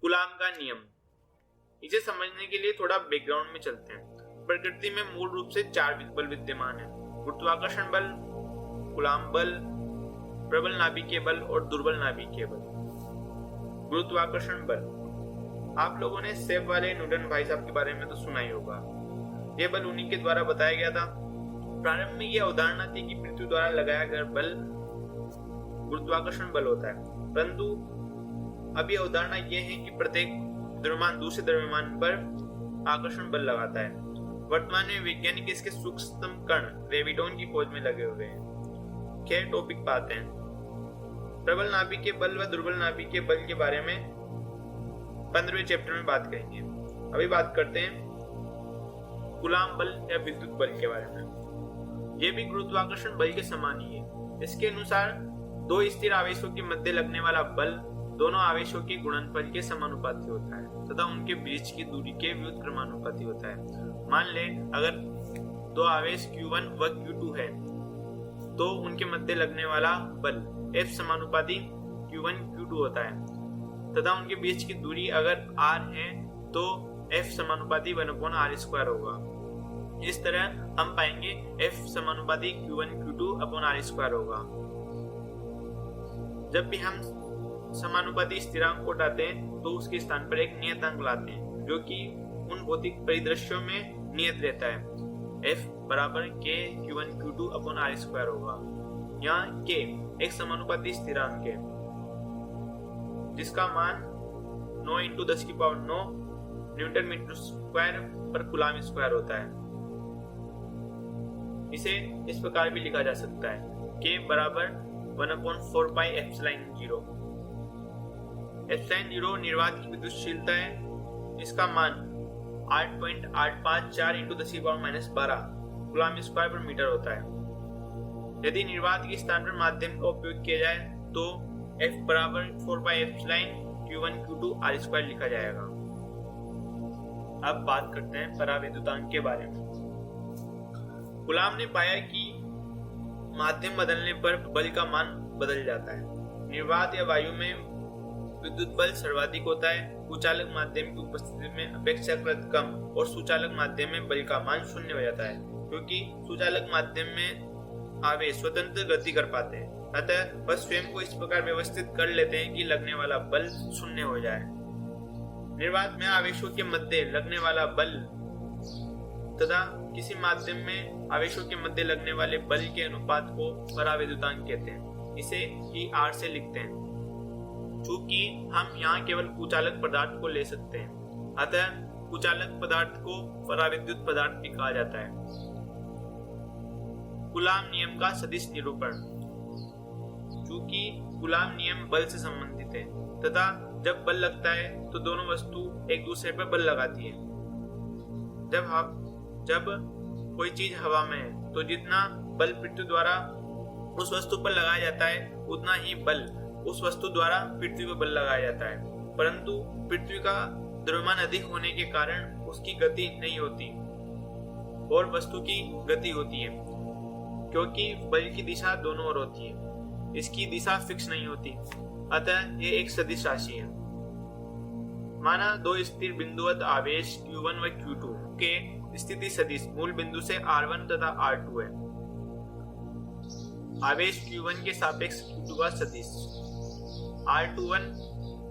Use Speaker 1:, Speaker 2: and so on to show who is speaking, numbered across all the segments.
Speaker 1: Coulomb का नियम। इसे समझने के लिए थोड़ा बैकग्राउंड में चलते हैं। प्रकृति में मूल रूप से 4 बल विद्यमान है: गुरुत्वाकर्षण बल, कूलाम बल, प्रबल नाभिकीय बल और दुर्बल नाभिकीय बल। गुरुत्वाकर्षण बल, आप लोगों ने सेब वाले न्यूटन भाई साहब के बारे में तो सुना ही होगा। यह बल उन्हीं के द्वारा बताया गया था। प्रारंभ में यह अवधारणा थी कि पृथ्वी द्वारा लगाया गया बल गुरुत्वाकर्षण बल होता है, परंतु अब यह अवधारणा यह है कि प्रत्येक द्रव्यमान दूसरे द्रव्यमान पर आकर्षण बल लगाता है। वर्तमान में वैज्ञानिक इसके सूक्ष्मतम कण ग्रेविटॉन की खोज में लगे हुए हैं। खैर, टॉपिक पे आते हैं। प्रबल नाभिकीय बल व दुर्बल नाभिकीय बल के बारे में 15वें चैप्टर में बात करेंगे। अभी बात करते हैं कूलाम बल या विद्युत बल के बारे में। यह भी गुरुत्वाकर्षण बल के समान ही है। इसके अनुसार दो स्थिर आवेशों के मध्य लगने वाला बल दोनों आवेशों के गुणनफल के समानुपाती होता है तथा उनके बीच की दूरी के व्युत्क्रमानुपाती होता है। मान ले अगर दो आवेश Q1 व Q2 है तो उनके मध्य लगने वाला बल F समानुपाती Q1 Q2 होता है तथा उनके बीच की दूरी अगर R है तो F समानुपाती 1/r² होगा। इस तरह हम पाएंगे F समानुपाती Q1 Q2/r² होगा। जब भी हम समानुपाती स्थिरांक को हटाते हैं तो उसके स्थान पर एक नियतांक लाते हैं जो कि उन भौतिक परिदृश्यों में नियत रहता है। F बराबर K Q1 Q2/r² होगा। यहाँ K एक समानुपाती स्थिरांक है जिसका मान 9 × 10⁹ न्यूटन मीटर स्क्वायर पर कूलाम स्क्वायर होता है। इसे इस प्रकार भी लिखा जा सकता है K बराबर 1/4πε0। ε0 निर्वात की विद्युतशीलता है। इसका मान 8.854 × 10⁻12 कूलाम स्क्वायर पर मीटर होता है। यदि निर्वात के स्थान पर माध्यम का उपयोग किया जाए तो F बराबर 4πε Q1 Q2r² लिखा जाएगा। अब बात करते हैं परावैद्युतांक के बारे में। कूलाम ने पाया कि माध्यम बदलने पर बल का मान बदल जाता है। निर्वात या वायु में विद्युत बल सर्वाधिक होता है। कुचालक माध्यम की उपस्थिति में अपेक्षाकृत कम और सुचालक माध्यम में बल का मान 0 हो जाता है क्योंकि सुचालक माध्यम में आवेश स्वतंत्र गति कर पाते हैं, अतः वह स्वयं को इस प्रकार व्यवस्थित कर लेते हैं कि लगने वाला बल 0 हो जाए। निर्वात में आवेशों के मध्य लगने वाला बल तथा किसी माध्यम में आवेशों के मध्य लगने वाले बल के अनुपात को परावैद्युतांक कहते हैं। इसे E/R से लिखते हैं। चूंकि हम यहाँ केवल कुचालक पदार्थ को ले सकते हैं, अतः कुचालक पदार्थ को परावैद्युत पदार्थ भी कहा जाता है। कूलाम नियम का सदिश निरूपण। चूंकि कूलाम नियम बल से संबंधित है तथा जब बल लगता है तो दोनों वस्तु एक दूसरे पर बल लगाती है। जब कोई चीज हवा में है तो जितना बल पृथ्वी द्वारा उस वस्तु पर लगाया जाता है उतना ही बल उस वस्तु द्वारा पृथ्वी पर बल लगाया जाता है, परंतु पृथ्वी का द्रव्यमान अधिक होने के कारण उसकी गति नहीं होती और वस्तु की गति होती है क्योंकि बल की दिशा दोनों ओर होती है। इसकी दिशा फिक्स नहीं होती, अतः ये एक सदिश राशि है। माना दो स्थिर बिंदुवत आवेश Q1 व Q2 के स्थिति सदिश मूल बिंदु से R1 तथा R2 है। आवेश Q1 के सापेक्ष Q2 का सदिश R21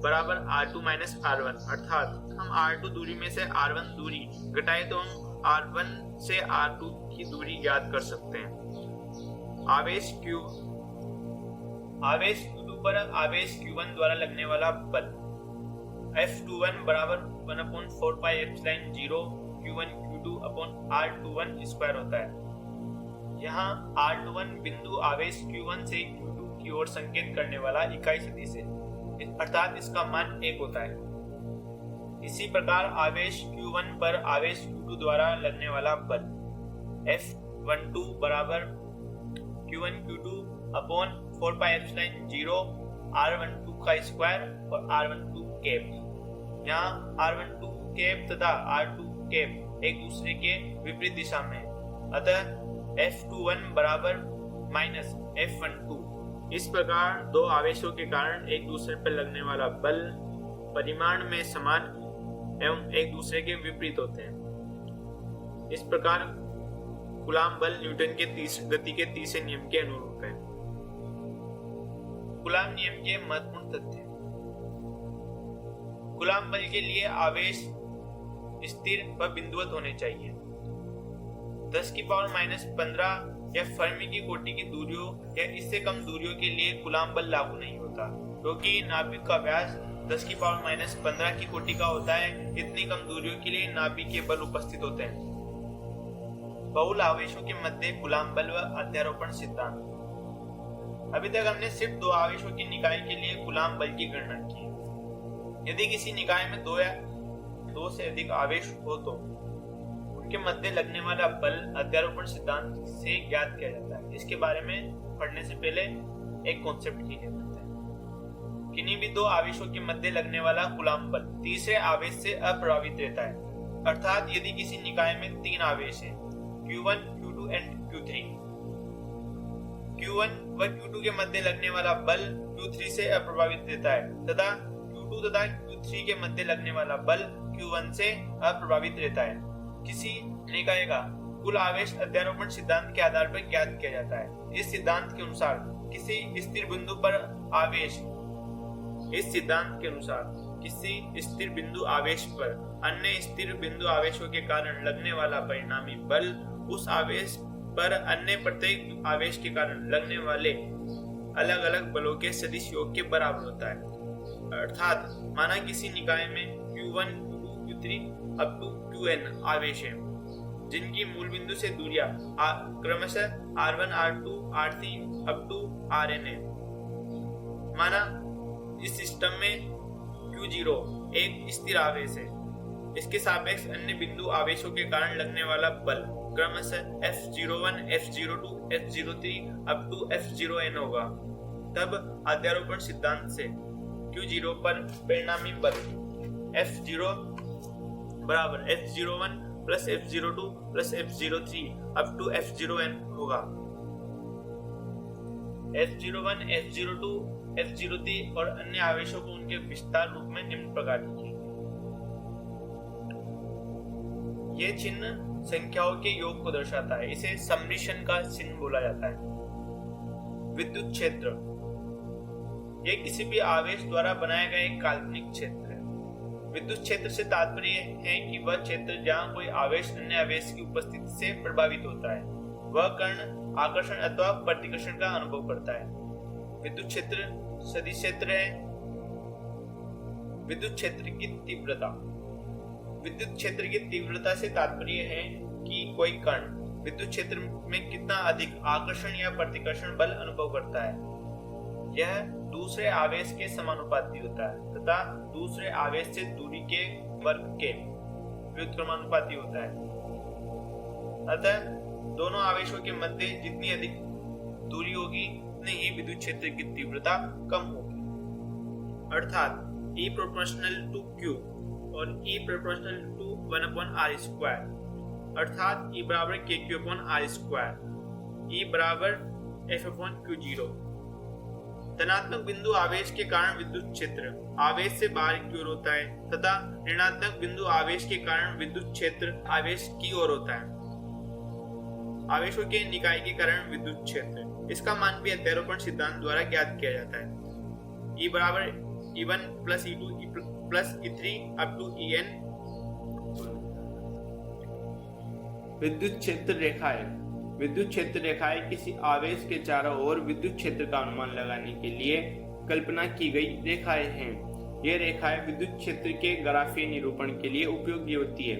Speaker 1: बराबर R2 माइनस R1, अर्थात हम R2 दूरी में से R1 दूरी घटाए तो हम R1 से R2 की दूरी ज्ञात कर सकते हैं। आवेश Q2 पर आवेश Q1 द्वारा लगने वाला बल F21 बराबर 1/4πε0 Q1 Q2/R21 स्क्वायर होता है। यहाँ R21 बिंदु आवेश Q1 से Q2 की ओर संकेत करने वाला इकाई सदिश है, अर्थात इसका मान 1 होता है। इसी प्रकार आवेश Q1 पर आवेश Q2 द्वारा लगने वाला बल F12 बराबर Q1 Q2/4πε0 R12 का स्क्वायर और R12 कैप। यहाँ R12 कैप तथा R2 कैप एक दूसरे के विपरीत दिशा में, अतः F21 बराबर माइनस F12। इस प्रकार दो आवेशों के कारण एक दूसरे पर लगने वाला बल परिमाण में समान एवं एक दूसरे के विपरीत होते हैं। इस प्रकार कूलाम बल न्यूटन के गति के तीसरे नियम के अनुरूप है। कूलाम नियम के महत्वपूर्ण तथ्य। कूलाम बल के लिए आवेश स्थिर व बिंदुवत होने चाहिए। 10⁻⁻15 या फर्मी की कोटि की दूरियों या इससे कम दूरियों के लिए कूलाम बल लागू नहीं होता, क्योंकि नाभिक का व्यास 10⁻15 की कोटि का होता है। इतनी कम दूरियों के लिए नाभिक के बल उपस्थित होते हैं। बहुल आवेशों के मध्य कूलाम बल व अध्यारोपण सिद्धांत। अभी तक हमने सिर्फ दो आवेशों की निकाय के लिए कूलाम बल की गणना की। यदि किसी निकाय में दो या दो से अधिक आवेश हो तो उनके मध्य लगने वाला बल अध्यारोपण सिद्धांत से ज्ञात किया जाता है। इसके बारे में पढ़ने से पहले एक कॉन्सेप्ट क्लियर करते हैं। किन्हीं भी दो आवेशों के मध्य लगने वाला कूलाम बल तीसरे आवेश से अप्रभावित रहता है। अर्थात यदि किसी निकाय में तीन आवेश हैं, Q1, Q2 and Q3, Q1 व Q2 के मध्य लगने वाला बल Q3 से अप्रभावित रहता है तथा Q2 तथा Q3 के मध्य लगने वाला बल Q1 से अप्रभावित रहता है। किसी निकाय का कुल आवेश अध्यारोपण सिद्धांत के आधार पर ज्ञात किया जाता है। इस सिद्धांत के अनुसार किसी स्थिर बिंदु पर आवेश पर अन्य स्थिर बिंदु आवेशों के कारण लगने वाला परिणामी बल उस आवेश पर अन्य प्रत्येक आवेश के कारण लगने वाले अलग अलग बलों के सदिश योग के बराबर होता है। अर्थात माना किसी निकाय में Q1, Q2, Q3 up to Qn आवेश है, जिनकी मूल बिंदु से दूरियां क्रमशः R1, R2, R3 up to Rn है। माना इस सिस्टम में Q0 एक स्थिर आवेश है। इसके सापेक्ष अन्य बिंदु आवेशों के कारण लगने वाला बल क्रमशः F01, F02, F03 up to F0n होगा। तब अध्यारोपण सिद्धांत से Q0 पर परिणामी बल F0 बराबर F01 plus F02 plus F03 up to F0n होगा। F01, F02, F03 और अन्य आवेशों को उनके विस्तार रूप में निम्न प्रकार लिखिए। यह चिन्ह संख्याओं के योग को दर्शाता है। इसे सम्मिश्रण का चिन्ह बोला जाता है। विद्युत क्षेत्र यह किसी भी आवेश द्वारा बनाया गया एक काल्पनिक क्षेत्र है। विद्युत क्षेत्र से तात्पर्य है कि वह क्षेत्र जहां कोई आवेश अन्य आवेश की उपस्थिति से प्रभावित होता है, वह कण आकर्षण अथवा प्रतिकर्षण का अनुभव करता है। विद्युत क्षेत्र सदिश क्षेत्र है। विद्युत क्षेत्र की तीव्रता। विद्युत क्षेत्र की तीव्रता से तात्पर्य है कि कोई कण विद्युत क्षेत्र में कितना अधिक आकर्षण या प्रतिकर्षण बल अनुभव करता है। यह दूसरे आवेश के समानुपाती होता है तथा दूसरे आवेश से दूरी के वर्ग के व्युत्क्रमानुपाती होता है। अतः दोनों आवेशों के मध्य जितनी अधिक दूरी होगी उतनी ही विद्युत क्षेत्र की तीव्रता कम होगी। अर्थात E proportional to Q और E proportional to 1/r²। अर्थात E बराबर KQ/r², E बराबर F/Q0। धनात्मक बिंदु आवेश के कारण विद्युत क्षेत्र आवेश से बाहर की ओर होता है तथा ऋणात्मक बिंदु आवेश के कारण विद्युत क्षेत्र आवेश की ओर होता है। आवेशों के निकाय के कारण विद्युत क्षेत्र, इसका मान भी अध्यारोपण सिद्धांत द्वारा ज्ञात किया जाता है। E बराबर E1 plus E2 plus E3 up to En। विद्युत क्षेत्र रेखाएं। विद्युत क्षेत्र रेखाएं किसी आवेश के चारों ओर विद्युत क्षेत्र का अनुमान लगाने के लिए कल्पना की गई रेखाएं हैं। ये रेखाएं विद्युत क्षेत्र के ग्राफीय निरूपण के लिए उपयोगी होती है।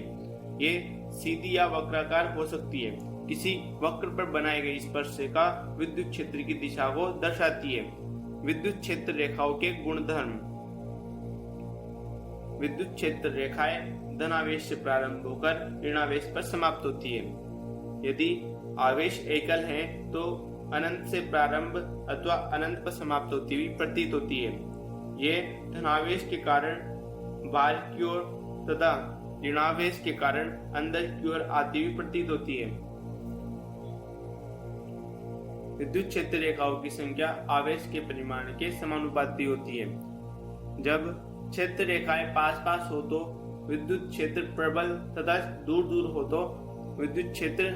Speaker 1: ये सीधी या वक्राकार हो सकती है। किसी वक्र पर बनाई गई स्पर्शिका विद्युत क्षेत्र की दिशा को दर्शाती है। विद्युत क्षेत्र रेखाओं के गुणधर्म। विद्युत क्षेत्र रेखाएं धनावेश से प्रारंभ होकर ऋणावेश पर समाप्त होती है। यदि आवेश एकल है तो अनंत से प्रारंभ अथवा अनंत पर समाप्त होती हुई प्रतीत होती है। ये धनावेश के कारण बाहर की ओर तथा ऋणावेश के कारण अंदर की ओर आती हुई प्रतीत होती है। विद्युत क्षेत्र रेखाओं की संख्या आवेश के परिमाण के समानुपाती होती है। जब क्षेत्र रेखाएं पास पास हो तो विद्युत क्षेत्र प्रबल तथा दूर दूर हो तो विद्युत क्षेत्र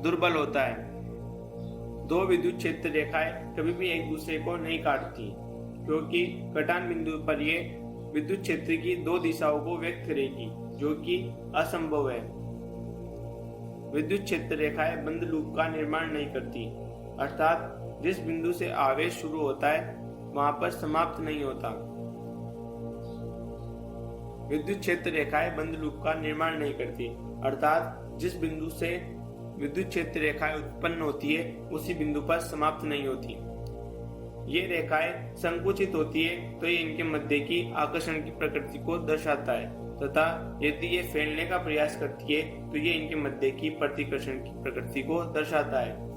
Speaker 1: दुर्बल होता है। दो विद्युत क्षेत्र रेखाएं कभी भी एक दूसरे को नहीं काटती, क्योंकि कटान बिंदु पर ये विद्युत क्षेत्र की दो दिशाओं को व्यक्त करेगी, जो कि असंभव है। विद्युत क्षेत्र रेखाएं बंद लूप का निर्माण नहीं करती, अर्थात जिस बिंदु से आवेश शुरू होता है वहां पर समाप्त नहीं होता। विद्युत क्षेत्र रेखाएं बंद लूप का निर्माण नहीं करती, अर्थात जिस बिंदु से विद्युत क्षेत्र रेखाएं उत्पन्न होती है उसी बिंदु पर समाप्त नहीं होती। ये रेखाएं संकुचित होती है तो ये इनके मध्य की आकर्षण की प्रकृति को दर्शाता है, तथा यदि ये फैलने का प्रयास करती है तो ये इनके मध्य की प्रतिकर्षण की प्रकृति को दर्शाता है।